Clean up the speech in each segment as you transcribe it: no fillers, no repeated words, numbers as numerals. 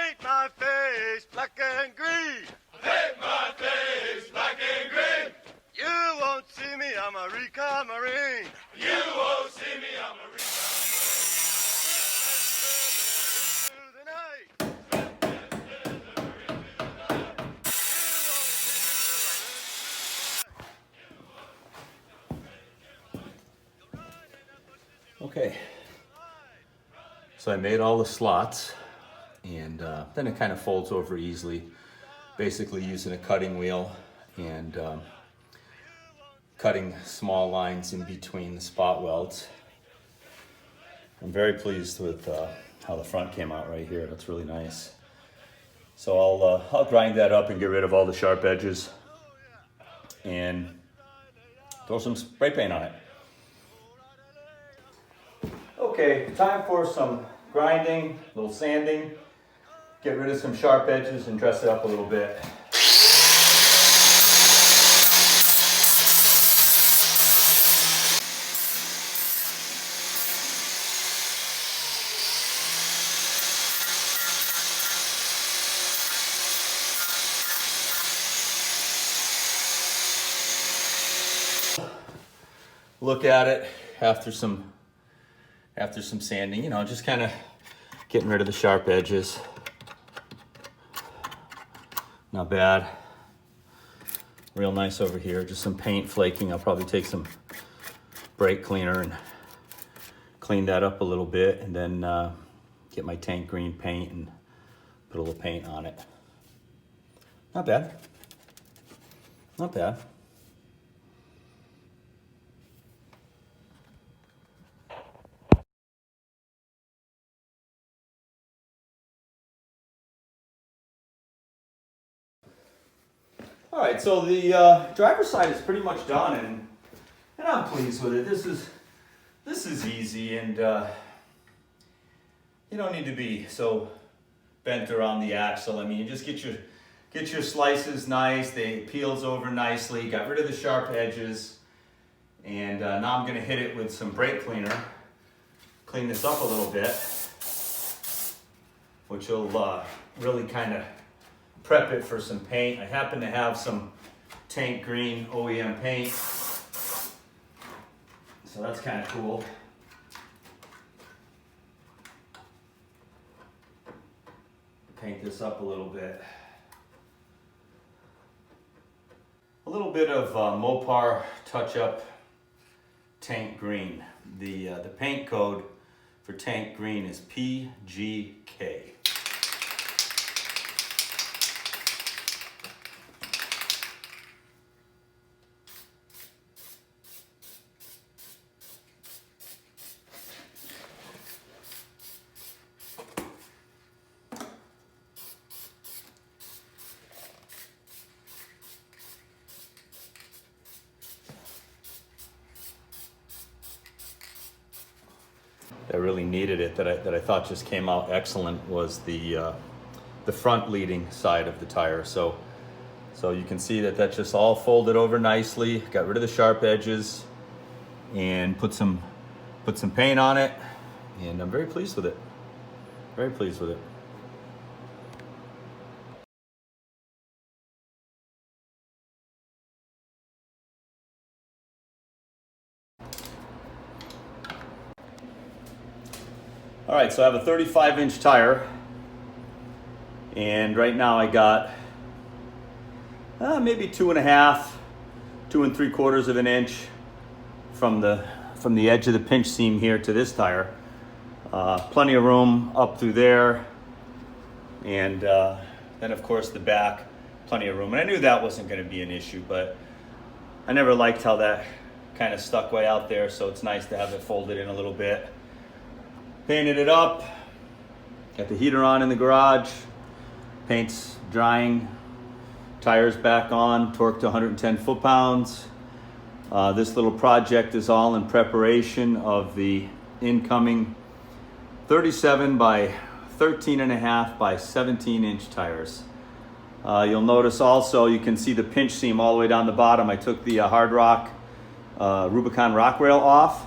paint my face black and green. Paint my face black and green. You won't see me, I'm a recon Marine. You won't see me, I'm a Into the night. Okay, so I made all the slots, and then it kind of folds over easily, basically using a cutting wheel and cutting small lines in between the spot welds. I'm very pleased with how the front came out right here. That's really nice. So I'll grind that up and get rid of all the sharp edges and throw some spray paint on it. Okay, time for some grinding, a little sanding, get rid of some sharp edges and dress it up a little bit. Look at it after some sanding, you know, just kind of getting rid of the sharp edges. Not bad. Real nice over here. Just some paint flaking. I'll probably take some brake cleaner and clean that up a little bit, and then get my tank green paint and put a little paint on it. Not bad. Not bad. All right, so the driver's side is pretty much done, and I'm pleased with it. This is easy, and you don't need to be so bent around the axle. I mean, you just get your slices nice. They peels over nicely. Got rid of the sharp edges, and now I'm going to hit it with some brake cleaner. Clean this up a little bit, which will really kind of prep it for some paint. I happen to have some tank green OEM paint, so that's kind of cool. Paint this up a little bit. A little bit of Mopar touch-up tank green. The paint code for tank green is PGK. That really needed it, that I thought just came out excellent, was the front leading side of the tire. So you can see that just all folded over nicely. Got rid of the sharp edges and put some paint on it, and I'm very pleased with it. Very pleased with it. All right, so I have a 35-inch tire, and right now I got maybe 2.5, 2 3/4 of an inch from the edge of the pinch seam here to this tire. Plenty of room up through there, and then of course the back, plenty of room. And I knew that wasn't going to be an issue, but I never liked how that kind of stuck way out there, so it's nice to have it folded in a little bit. Painted it up, got the heater on in the garage, paint's drying, tires back on, torque to 110 foot-pounds. This little project is all in preparation of the incoming 37 by 13.5 by 17-inch tires. You'll notice also, you can see the pinch seam all the way down the bottom. I took the Hard Rock Rubicon rock rail off,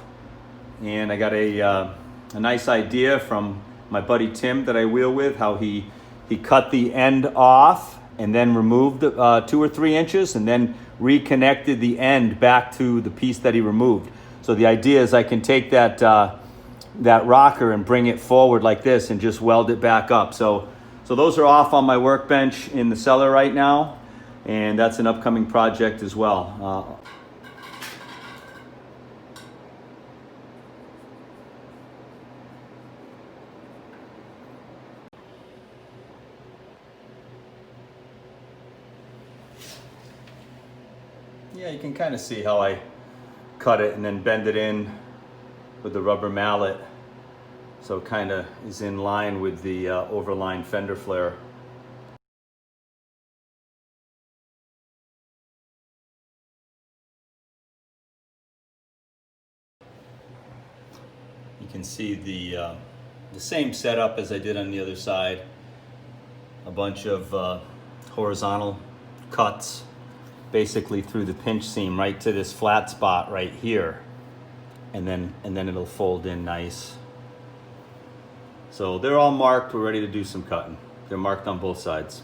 and I got a nice idea from my buddy Tim that I wheel with, how he he cut the end off and then removed 2 or 3 inches and then reconnected the end back to the piece that he removed. So the idea is I can take that rocker and bring it forward like this and just weld it back up. So those are off on my workbench in the cellar right now, and that's an upcoming project as well. Yeah, you can kind of see how I cut it and then bend it in with the rubber mallet, so it kind of is in line with the overline fender flare. You can see the same setup as I did on the other side. A bunch of horizontal cuts basically through the pinch seam right to this flat spot right here, and then it'll fold in nice. So they're all marked. We're ready to do some cutting. They're marked on both sides.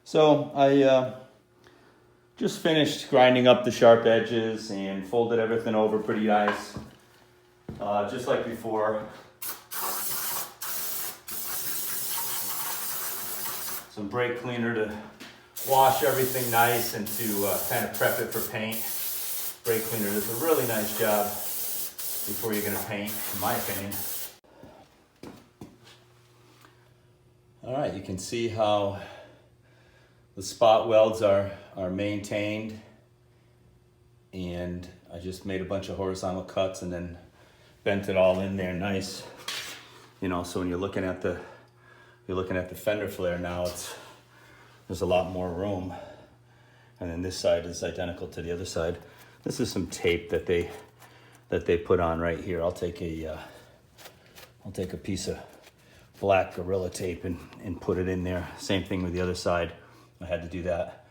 So I just finished grinding up the sharp edges and folded everything over pretty nice, just like before. Some brake cleaner to wash everything nice and to kind of prep it for paint. Brake cleaner does a really nice job before you're going to paint, in my opinion. All right, you can see how the spot welds are maintained, and I just made a bunch of horizontal cuts and then bent it all in there nice. You know, so when you're looking at the fender flare now, there's a lot more room. And then this side is identical to the other side. This is some tape that they put on right here. I'll take a piece of black Gorilla tape and put it in there. Same thing with the other side. I had to do that.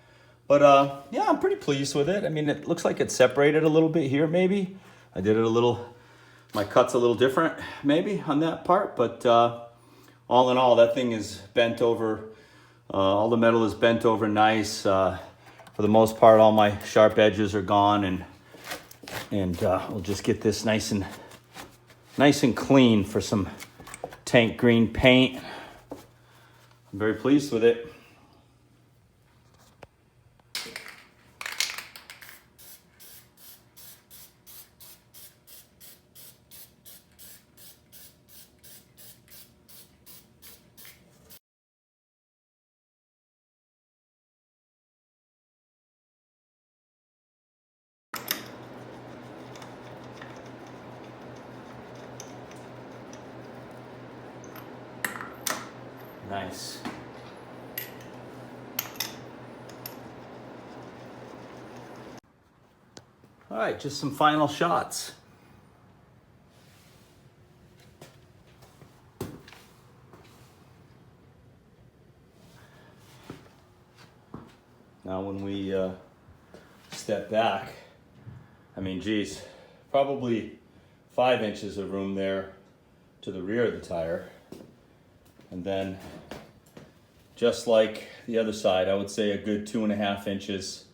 But yeah, I'm pretty pleased with it. I mean, it looks like it's separated a little bit here maybe. I did it my cut's a little different maybe on that part, but all in all, that thing is bent over. All the metal is bent over nice. For the most part, all my sharp edges are gone, and we'll just get this nice and clean for some tank green paint. I'm very pleased with it. Nice. All right, just some final shots. Now when we step back, I mean, geez, probably 5 inches of room there to the rear of the tire. And then just like the other side, I would say a good 2.5 inches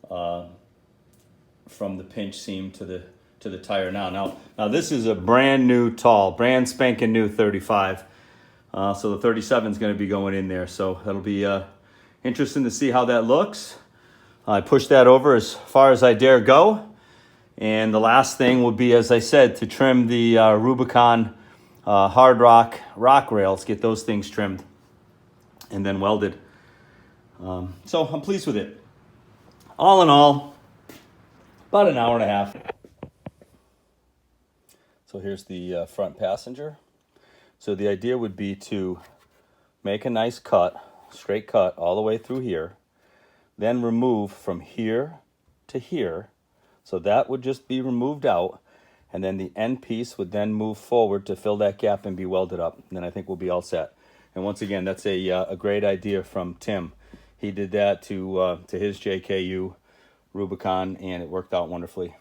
from the pinch seam to the tire now. Now this is a brand new tall, brand spanking new 35. So the 37 is going to be going in there. So that'll be interesting to see how that looks. I pushed that over as far as I dare go. And the last thing will be, as I said, to trim the Rubicon hard rock rails, get those things trimmed and then welded. So I'm pleased with it. All in all, about an hour and a half. So here's the front passenger. So the idea would be to make a nice cut, straight cut all the way through here, then remove from here to here. So that would just be removed out, and then the end piece would then move forward to fill that gap and be welded up. And then I think we'll be all set. And once again, that's a great idea from Tim. He did that to his JKU Rubicon, and it worked out wonderfully.